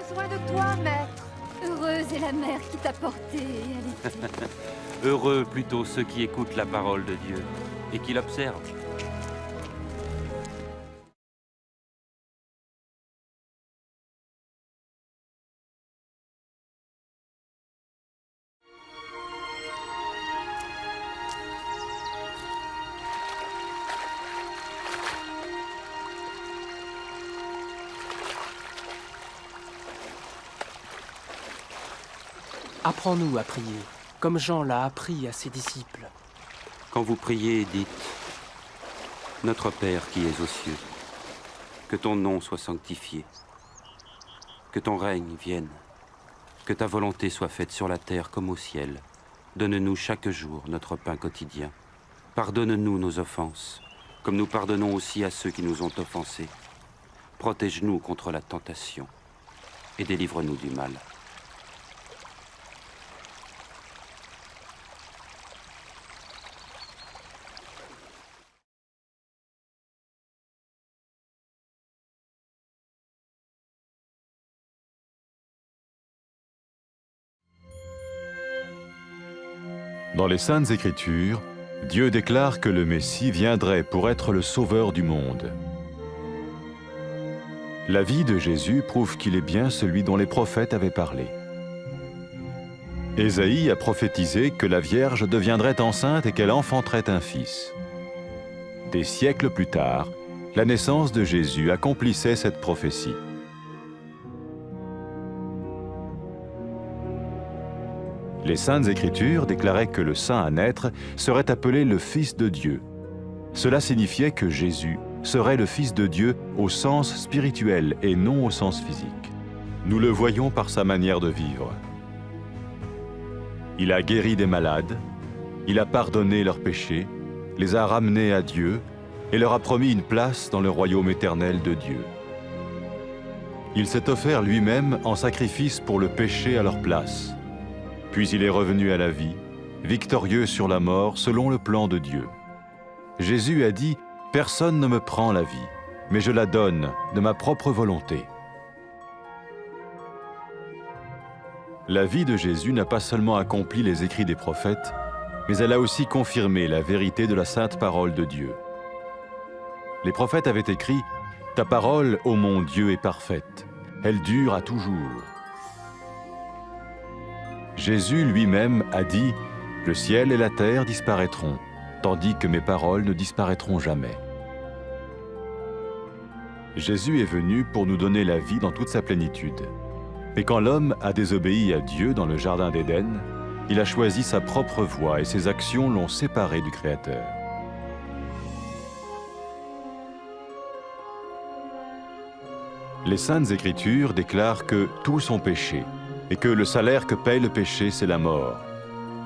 besoin de toi, maître. Heureuse est la mère qui t'a porté et allaitée. Heureux plutôt ceux qui écoutent la parole de Dieu et qui l'observent. Apprends-nous à prier, comme Jean l'a appris à ses disciples. Quand vous priez, dites « Notre Père qui es aux cieux, que ton nom soit sanctifié, que ton règne vienne, que ta volonté soit faite sur la terre comme au ciel. Donne-nous chaque jour notre pain quotidien. Pardonne-nous nos offenses, comme nous pardonnons aussi à ceux qui nous ont offensés. Protège-nous contre la tentation et délivre-nous du mal. » Dans les Saintes Écritures, Dieu déclare que le Messie viendrait pour être le sauveur du monde. La vie de Jésus prouve qu'il est bien celui dont les prophètes avaient parlé. Ésaïe a prophétisé que la Vierge deviendrait enceinte et qu'elle enfanterait un fils. Des siècles plus tard, la naissance de Jésus accomplissait cette prophétie. Les Saintes Écritures déclaraient que le saint à naître serait appelé le Fils de Dieu. Cela signifiait que Jésus serait le Fils de Dieu au sens spirituel et non au sens physique. Nous le voyons par sa manière de vivre. Il a guéri des malades, il a pardonné leurs péchés, les a ramenés à Dieu et leur a promis une place dans le royaume éternel de Dieu. Il s'est offert lui-même en sacrifice pour le péché à leur place. Puis il est revenu à la vie, victorieux sur la mort selon le plan de Dieu. Jésus a dit « Personne ne me prend la vie, mais je la donne de ma propre volonté. » La vie de Jésus n'a pas seulement accompli les écrits des prophètes, mais elle a aussi confirmé la vérité de la sainte parole de Dieu. Les prophètes avaient écrit « Ta parole, ô mon Dieu, est parfaite, elle dure à toujours. » Jésus lui-même a dit « Le ciel et la terre disparaîtront, tandis que mes paroles ne disparaîtront jamais. » Jésus est venu pour nous donner la vie dans toute sa plénitude. Et quand l'homme a désobéi à Dieu dans le jardin d'Éden, il a choisi sa propre voie et ses actions l'ont séparé du Créateur. Les Saintes Écritures déclarent que tous ont péché et que le salaire que paye le péché, c'est la mort.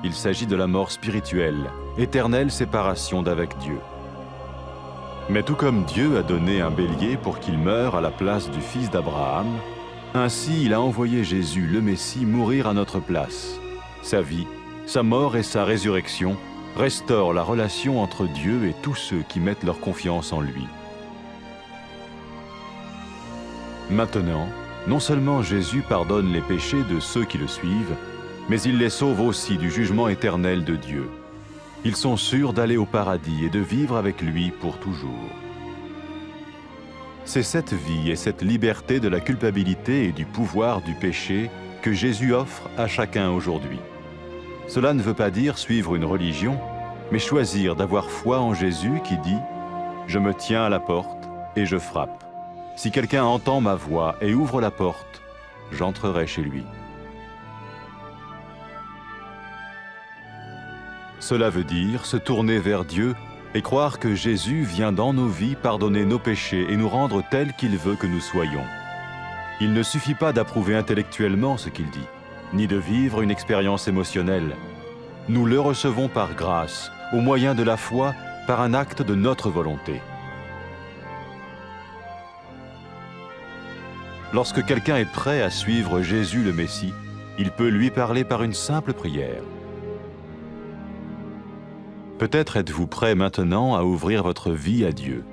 Il s'agit de la mort spirituelle, éternelle séparation d'avec Dieu. Mais tout comme Dieu a donné un bélier pour qu'il meure à la place du fils d'Abraham, ainsi il a envoyé Jésus, le Messie, mourir à notre place. Sa vie, sa mort et sa résurrection restaurent la relation entre Dieu et tous ceux qui mettent leur confiance en lui. Maintenant, non seulement Jésus pardonne les péchés de ceux qui le suivent, mais il les sauve aussi du jugement éternel de Dieu. Ils sont sûrs d'aller au paradis et de vivre avec lui pour toujours. C'est cette vie et cette liberté de la culpabilité et du pouvoir du péché que Jésus offre à chacun aujourd'hui. Cela ne veut pas dire suivre une religion, mais choisir d'avoir foi en Jésus qui dit « Je me tiens à la porte et je frappe. Si quelqu'un entend ma voix et ouvre la porte, j'entrerai chez lui. » Cela veut dire se tourner vers Dieu et croire que Jésus vient dans nos vies pardonner nos péchés et nous rendre tels qu'il veut que nous soyons. Il ne suffit pas d'approuver intellectuellement ce qu'il dit, ni de vivre une expérience émotionnelle. Nous le recevons par grâce, au moyen de la foi, par un acte de notre volonté. Lorsque quelqu'un est prêt à suivre Jésus le Messie, il peut lui parler par une simple prière. Peut-être êtes-vous prêt maintenant à ouvrir votre vie à Dieu.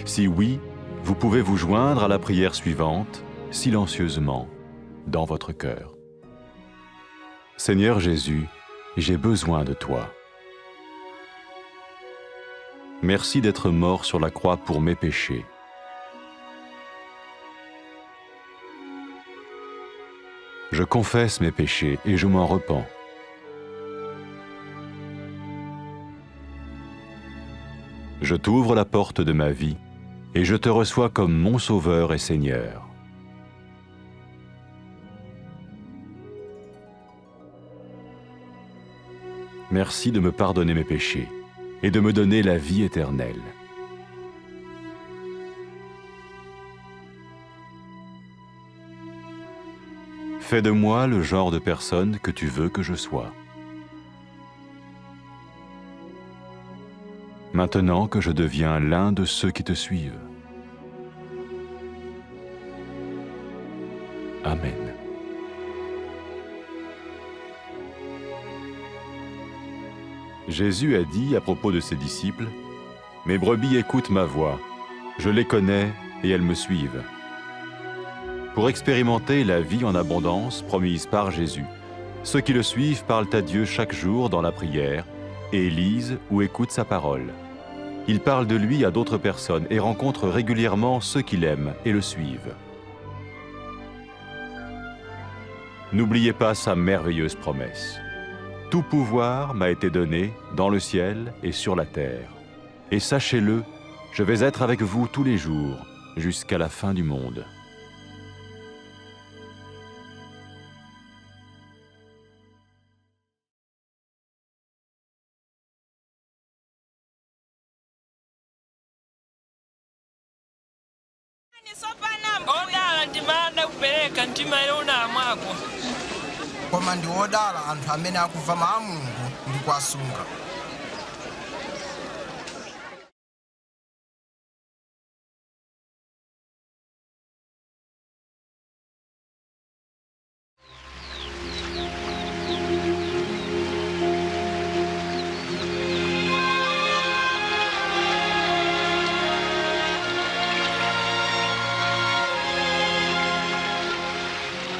Si oui, vous pouvez vous joindre à la prière suivante, silencieusement. dans votre cœur. Seigneur Jésus, j'ai besoin de toi. Merci d'être mort sur la croix pour mes péchés. Je confesse mes péchés et je m'en repens. Je t'ouvre la porte de ma vie et je te reçois comme mon Sauveur et Seigneur. Merci de me pardonner mes péchés et de me donner la vie éternelle. Fais de moi le genre de personne que tu veux que je sois. Maintenant que je deviens l'un de ceux qui te suivent. Amen. Jésus a dit à propos de ses disciples, « Mes brebis écoutent ma voix, je les connais et elles me suivent. » Pour expérimenter la vie en abondance promise par Jésus, ceux qui le suivent parlent à Dieu chaque jour dans la prière et lisent ou écoutent sa parole. Ils parlent de lui à d'autres personnes et rencontrent régulièrement ceux qui l'aiment et le suivent. N'oubliez pas sa merveilleuse promesse. Tout pouvoir m'a été donné dans le ciel et sur la terre. Et sachez-le, je vais être avec vous tous les jours, jusqu'à la fin du monde. Odala ndimanda kupereka mtima ilona mwako. Koma ndi odala anthu amene akumva mawu a Mulungu ndi kuwasunga.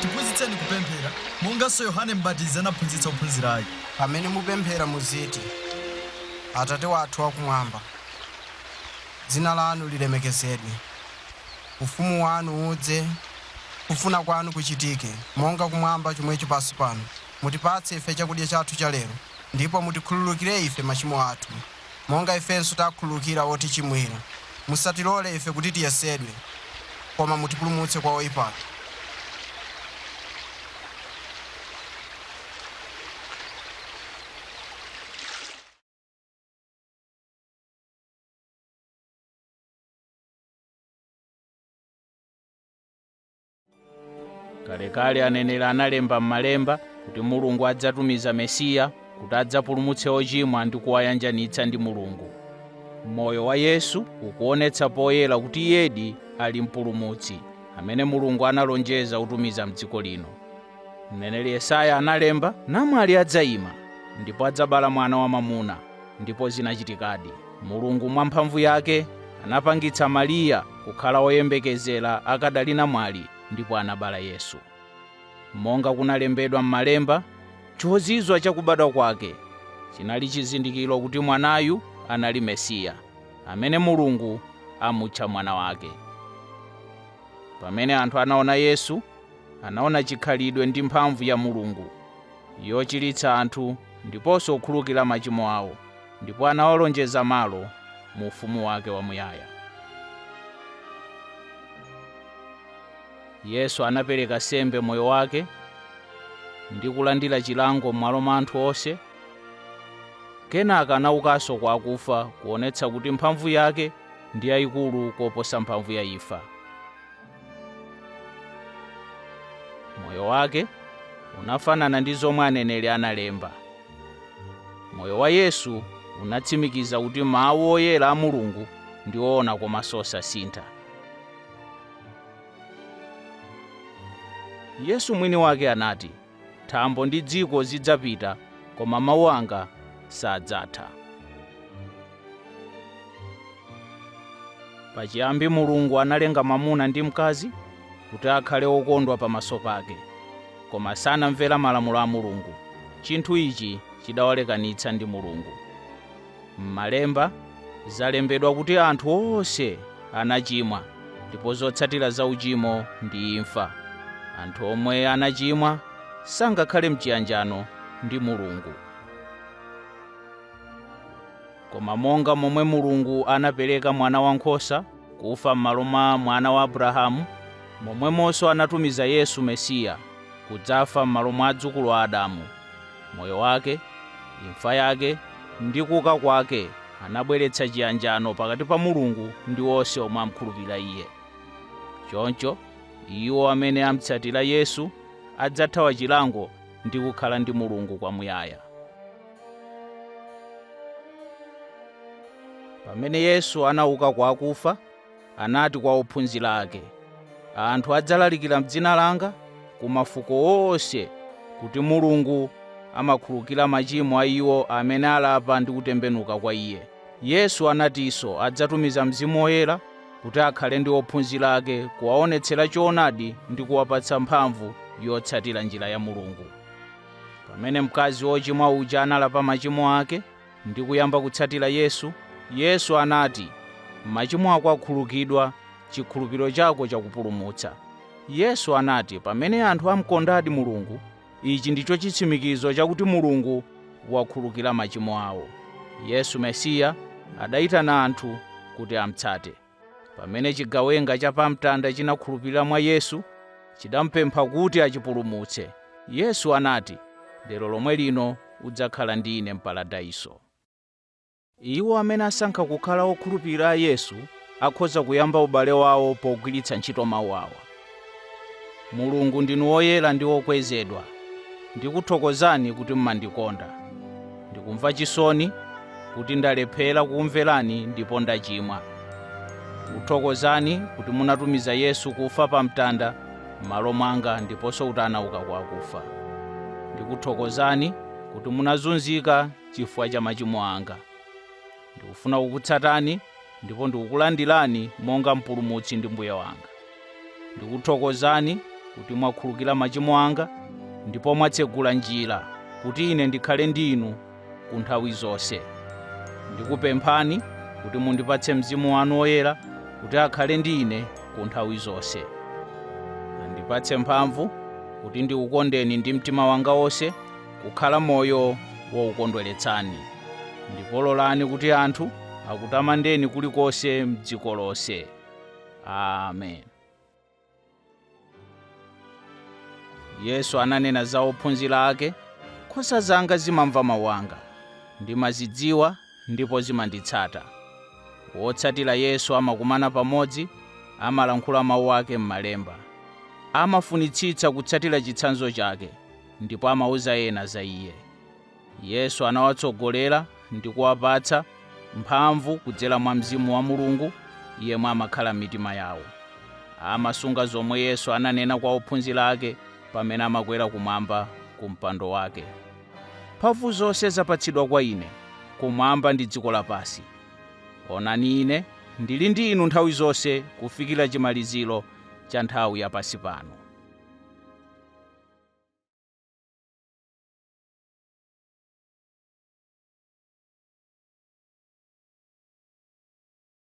Tiphunzitseni kupemphera monganso Yohane M'batizi anaphunzitsa ophunzira ake. Pamene mupemphera muziti, Atate wathu wakumwamba, dzina lanu lilemekezedwe, ufumu wanu udze, kufuna kwanu kuchitike, monga kumwamba chomwecho pansi pano. Mutipatse ife chakudya chathu cha lero, ndipo mutikhululukire ife machimo athu, monga ifenso takhululukira otichimwira. Musatilole ife kuti tiyesedwe, koma mutipulumutse kwa oyipayo. Kalekale aneneri analemba m'malemba kuti Mulungu adzatumiza Mesiya kuti adzapulumutse ochimwa ndi kuwayanjanitsa ndi Mulungu. Moyo wa Yesu ukuonetsa poyera kuti iyedi ali mpulumutsi amene Mulungu analonjeza kutumiza m'dziko lino. Mneneri Yesaya analemba, namwali adzayima ndipo adzabala mwana wamwamuna, ndipo zinachitikadi. Mulungu mwa mphamvu yake anapangitsa Mariya kukhala woyembekezera akadali namwali, ndipo anabala Yesu. Monga kunalembedwa m'malemba, chozizwa chakubadwa kwake chinali chizindikiro kuti mwanayu anali Mesiya, amene Mulungu amutcha mwana wake. Pamene anthu anaona Yesu, anaona chikhalidwe ndi mphamvu ya Mulungu yochiritsa anthu ndiponso kukhululukira machimo awo, ndipo anawalonjeza malo mu ufumu wake wamuyaya. Yesu anapereka sembe moyo wake ndi kulandira chilango m'malo mwa anthu onse. Kenaka anaukanso kwa akufa kuonetsa kuti mphamvu yake ndi yayikulu koposa mphamvu ya imfa. Moyo wake unafanana ndi zomwe aneneri analemba. Moyo wa Yesu unatsimikiza kuti mawu oyera a Mulungu ndi oona komanso osasintha. Yesu mwini wake anati, thambo ndi dziko zidzapita, koma mawu anga sadzatha. Pachiyambi Mulungu analenga mwamuna ndi mkazi kuti akhale okondwa pamaso pake. koma sanamvera malamulo a Mulungu. Chinthu ichi chidawalekanitsa ndi Mulungu. M'Malemba zalembedwa kuti anthu onse anachimwa, ndipo zotsatira za uchimo ndi imfa. Anthu omwe anachimwa sangakhale m'chiyanjano ndi Mulungu. Koma monga momwe Mulungu anapereka mwana wankhosa kufa m'malo mwa mwana wa Abrahamu, momwemonso anatumiza Yesu Mesiya kudzafa m'malo mwa adzukulu a Adamu. Moyo wake, imfa yake ndi kuuka kwake anabweretsa chiyanjano pakati pa Mulungu ndi onse omwe amkhulupirira Iye. Choncho iwo amene amutsatira Yesu adzathawa chilango ndi kukhala ndi Mulungu kwamuyaya. Pamene Yesu anauka kwa akufa, anati kwa ophunzira ake, anthu adzalalikira m'dzina langa ku mafuko onse kuti Mulungu amakhululukira machimo a iwo amene alapa ndi kutembenuka kwa Iye. Yesu anatinso adzatumiza Mzimu Woyera kuti akhale ndi ophunzira ake, kuwaonetsera choonadi ndi kuwapatsa mphamvu yotsatira njira ya Mulungu. Pamene mkazi wochimwa uja analapa machimo ake ndi kuyamba kutsatira Yesu, Yesu anati, machimo ako akhululukidwa, chikhulupiriro chako chakupulumutsa. Yesu anati, pamene anthu amukondadi Mulungu, ichi ndicho chitsimikizo chakuti Mulungu wakhululukira machimo awo. Yesu Mesiya adayitana anthu kuti amutsate. Pamene chigawenga cha pamtanda chinakhulupirira mwa Yesu, chidamupempha kuti achipulumutse. Yesu anati, lero lomwe lino udzakhala ndi Ine m'paradaiso. Iwo amene asankha kukhala okhulupirira Yesu akhoza kuyamba ubale wawo pogwiritsa ntchito mawu awa. Mulungu ndinu woyera ndi wokwezedwa. Ndikuthokozani kuti mmandikonda. Ndikumva chisoni kuti ndalephera kukumverani ndipo ndachimwa. Ndikuthokozani kuti munatumiza Yesu kufa pa mtanda m'malo mwanga ndiponso kuti anauka kwa akufa. Ndikuthokozani kuti munazunzika chifukwa cha machimo anga. Ndikufuna kukutsatani ndipo ndikukulandirani monga mpulumutsi ndi mbuye wanga. Ndikuthokozani kuti mwakhululukira machimo anga ndipo mwatsegula njira kuti ine ndikhale ndi inu ku nthawi zonse. Ndikupemphani kuti mundipatse Mzimu wanu Woyera kuti akhale ndi ine ku nthawi zonse. Andipatse mphamvu kuti ndikukondeni ndi mtima wanga wonse, kukhala moyo wokukondweretsani. Ndipo lolani kuti anthu akutamandeni kulikonse m'dziko lonse. Amen. Yesu ananena za ophunzira ake, nkhosa zanga zimamva mawu anga, ndimazidziwa ndipo zimanditsata. Wotsatira Yesu amakumana pamodzi, amalankhula mawu ake m'Malemba. Amafunitsitsa kutsatira chitsanzo chake, ndipo amauza ena za Iye. Yesu anawatsogolera ndi kuwapatsa mphamvu kudzera mwa Mzimu wa Mulungu, yemwe amakhala m'mitima yawo. Amasunga zomwe Yesu ananena kwa ophunzira ake pamene amakwera kumwamba ku mpando wake. Mphamvu zonse zapatsidwa kwa Ine, kumwamba ndi dziko lapansi. Onani Ine ndili ndi inu nthawi zonse kufikira chimaliziro cha nthawi yapansi pano.